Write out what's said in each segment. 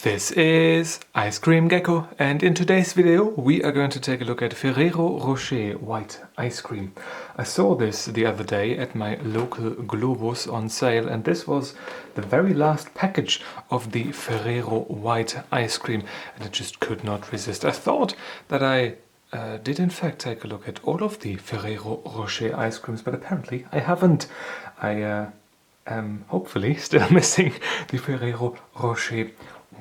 This is Ice Cream Gecko, and in today's video we are going to take a look at Ferrero Rocher white ice cream. I saw this the other day at my local Globus on sale, and this was the very last package of the Ferrero white ice cream, and I just could not resist. I thought that I did in fact take a look at all of the Ferrero Rocher ice creams, but apparently I haven't. I am hopefully still missing the Ferrero Rocher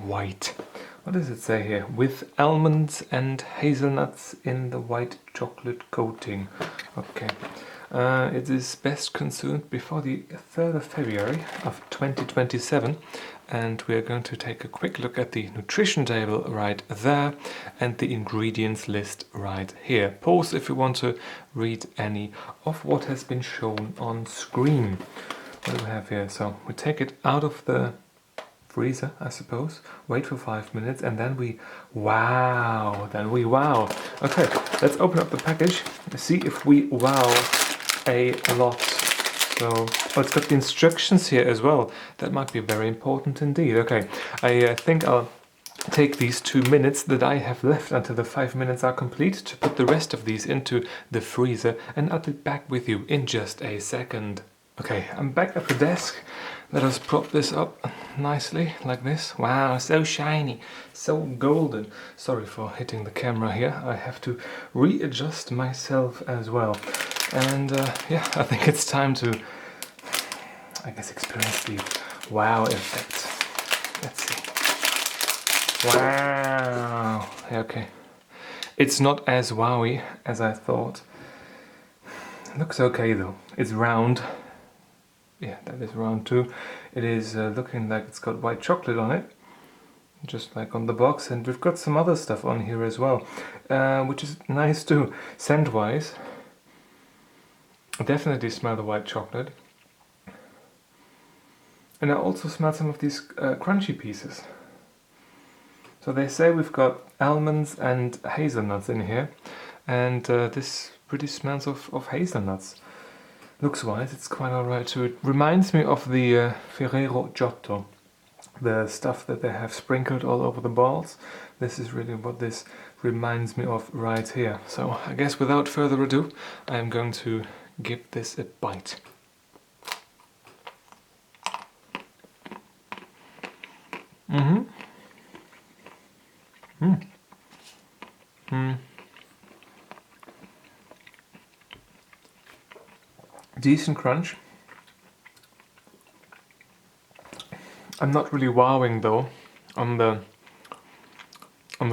white. What does it say here? With almonds and hazelnuts in the white chocolate coating. Okay. It is best consumed before the 3rd of February of 2027, and we are going to take a quick look at the nutrition table right there and the ingredients list right here. Pause if you want to read any of what has been shown on screen. What do we have here? So we take it out of the freezer, I suppose, wait for 5 minutes, and then we wow. Okay, let's open up the package and see if we wow a lot. So, oh, it's got the instructions here as well. That might be very important indeed. Okay, I think I'll take these 2 minutes that I have left until the 5 minutes are complete to put the rest of these into the freezer, and I'll be back with you in just a second. Okay, I'm back at the desk. Let us prop this up nicely, like this. Wow, so shiny, so golden. Sorry for hitting the camera here. I have to readjust myself as well. And yeah, I think it's time to, I guess, experience the wow effect. Let's see. Wow. Okay. It's not as wowy as I thought. It looks okay though. It's round. Yeah, that is round too. It is looking like it's got white chocolate on it, just like on the box, and we've got some other stuff on here as well, which is nice too. Scent-wise, I definitely smell the white chocolate, and I also smell some of these crunchy pieces. So they say we've got almonds and hazelnuts in here, and this pretty smells of hazelnuts. Looks wise, it's quite alright too. It reminds me of the Ferrero Giotto, the stuff that they have sprinkled all over the balls. This is really what this reminds me of right here. So I guess without further ado, I am going to give this a bite. Decent crunch. I'm not really wowing though on the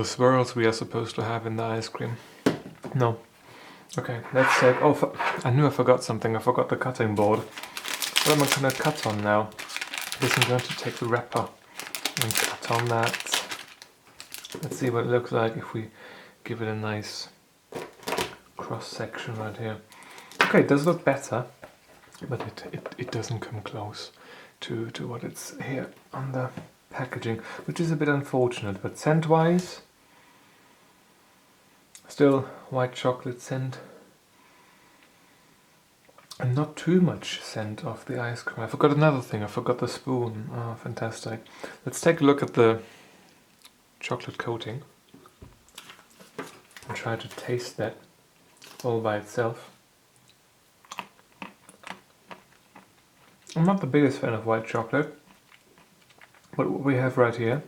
swirls we are supposed to have in the ice cream. No. Okay, let's take. Oh, I knew I forgot something. I forgot the cutting board. What am I gonna cut on now? I guess I'm going to take the wrapper and cut on that. Let's see what it looks like if we give it a nice cross section right here. Okay, it does look better, but it doesn't come close to what it's here on the packaging, which is a bit unfortunate. But scent-wise, still white chocolate scent, and not too much scent of the ice cream. I forgot another thing. I forgot the spoon. Oh, fantastic. Let's take a look at the chocolate coating and try to taste that all by itself. I'm not the biggest fan of white chocolate, but what we have right here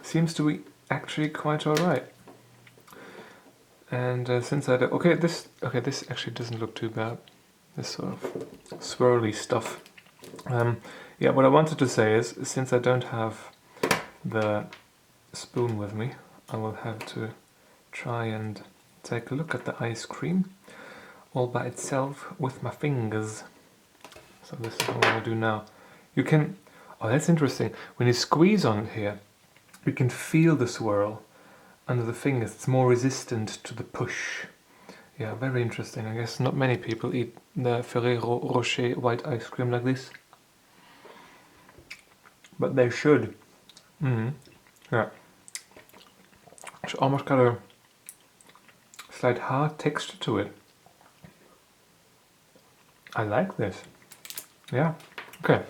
seems to be actually quite alright. And since I don't... Okay, this actually doesn't look too bad. This sort of swirly stuff. Yeah, what I wanted to say is, since I don't have the spoon with me, I will have to try and take a look at the ice cream all by itself with my fingers. So this is what I'm going to do now. You can... Oh, that's interesting. When you squeeze on it here, you can feel the swirl under the fingers. It's more resistant to the push. Yeah, very interesting. I guess not many people eat the Ferrero Rocher white ice cream like this. But they should. Yeah. It's almost got a slight hard texture to it. I like this. Yeah. Okay.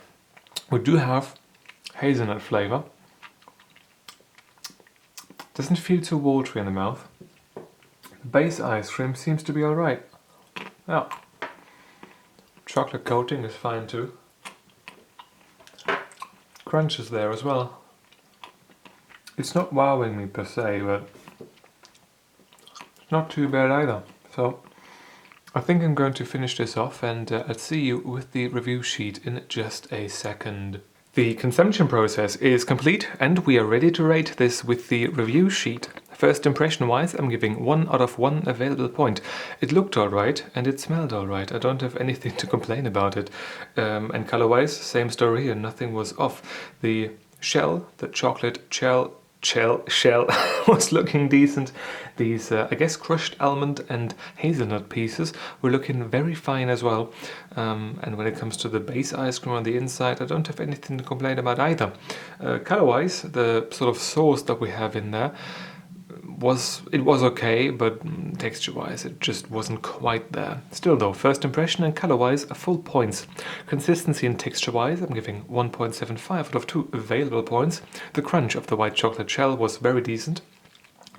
We do have hazelnut flavor. Doesn't feel too watery in the mouth. The base ice cream seems to be alright. Yeah. Chocolate coating is fine too. Crunch is there as well. It's not wowing me per se, but it's not too bad either. So I think I'm going to finish this off, and I'll see you with the review sheet in just a second. The consumption process is complete and we are ready to rate this with the review sheet. First impression wise, I'm giving 1 out of 1 available point. It looked alright and it smelled alright. I don't have anything to complain about it. And color wise, same story here, nothing was off. The shell, the chocolate shell was looking decent. These, I guess, crushed almond and hazelnut pieces were looking very fine as well. And when it comes to the base ice cream on the inside, I don't have anything to complain about either. Color-wise, the sort of sauce that we have in there was okay, but texture-wise it just wasn't quite there. Still though, first impression and color-wise, full points. Consistency and texture-wise, I'm giving 1.75 out of 2 available points. The crunch of the white chocolate shell was very decent.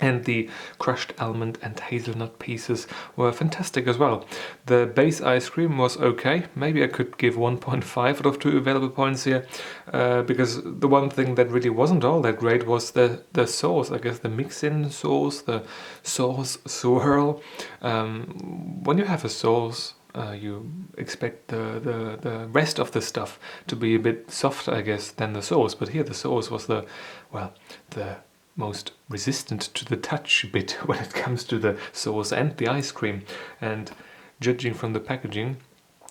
And the crushed almond and hazelnut pieces were fantastic as well. The base ice cream was okay. Maybe I could give 1.5 out of 2 available points here, because the one thing that really wasn't all that great was the sauce. I guess the mix-in sauce, the sauce swirl. When you have a sauce, you expect the rest of the stuff to be a bit softer, I guess, than the sauce. But here the sauce was the most resistant to the touch bit when it comes to the sauce and the ice cream. And judging from the packaging,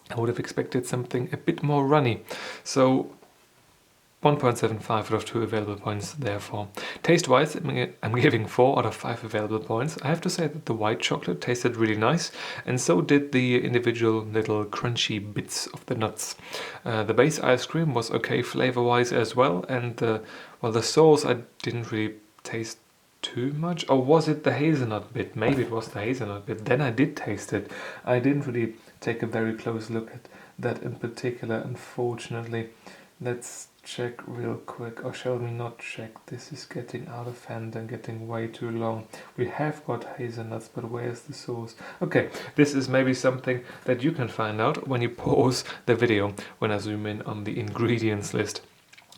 I would have expected something a bit more runny. So 1.75 out of 2 available points therefore. Taste-wise, I'm giving 4 out of 5 available points. I have to say that the white chocolate tasted really nice, and so did the individual little crunchy bits of the nuts. The base ice cream was okay flavor-wise as well, and the sauce I didn't really taste too much. Or was it the hazelnut bit? Maybe it was the hazelnut bit. Then I did taste it. I didn't really take a very close look at that in particular, unfortunately. Let's check real quick, or shall we not check? This is getting out of hand and getting way too long. We have got hazelnuts, but where's the sauce? Okay, this is maybe something that you can find out when you pause the video, when I zoom in on the ingredients list.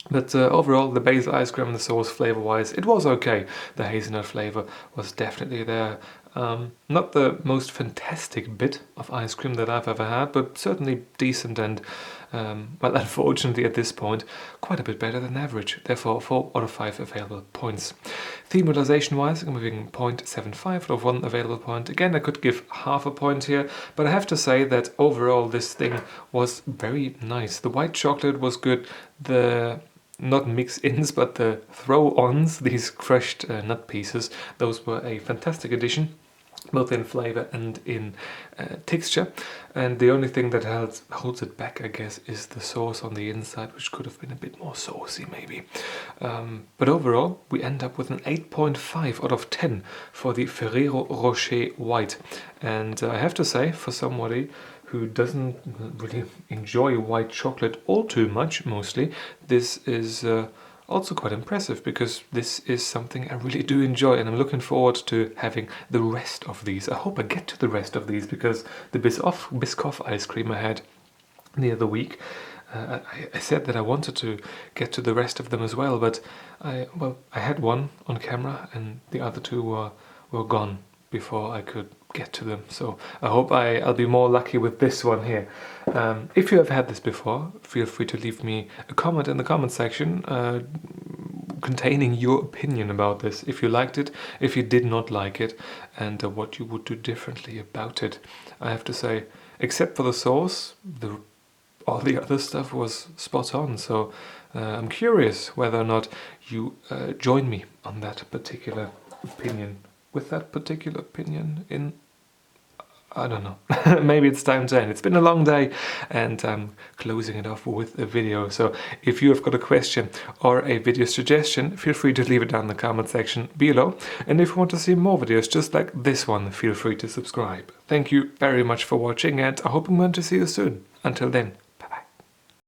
But overall, the base ice cream and the sauce flavor-wise, it was okay. The hazelnut flavor was definitely there. Not the most fantastic bit of ice cream that I've ever had, but certainly decent and, well, unfortunately at this point, quite a bit better than average. Therefore, 4 out of 5 available points. Thematization-wise, I'm giving 0.75 out of 1 available point. Again, I could give half a point here, but I have to say that overall this thing was very nice. The white chocolate was good. The not mix-ins, but the throw-ons, these crushed nut pieces, those were a fantastic addition, both in flavor and in texture. And the only thing that holds it back, I guess, is the sauce on the inside, which could have been a bit more saucy maybe. But overall, we end up with an 8.5 out of 10 for the Ferrero Rocher White. And I have to say, for somebody who doesn't really enjoy white chocolate all too much, mostly, this is also quite impressive, because this is something I really do enjoy, and I'm looking forward to having the rest of these. I hope I get to the rest of these, because the Biscoff ice cream I had the other week, I said that I wanted to get to the rest of them as well, but I had one on camera and the other 2 were gone before I could get to them. So I hope I'll be more lucky with this one here. If you have had this before, feel free to leave me a comment in the comment section containing your opinion about this. If you liked it, if you did not like it, and what you would do differently about it. I have to say, except for the sauce, all the other stuff was spot on. So I'm curious whether or not you join me on that particular opinion. With that particular opinion in, I don't know, maybe it's time to end. It's been a long day and I'm closing it off with a video. So if you have got a question or a video suggestion, feel free to leave it down in the comment section below. And if you want to see more videos just like this one, feel free to subscribe. Thank you very much for watching, and I hope I'm going to see you soon. Until then,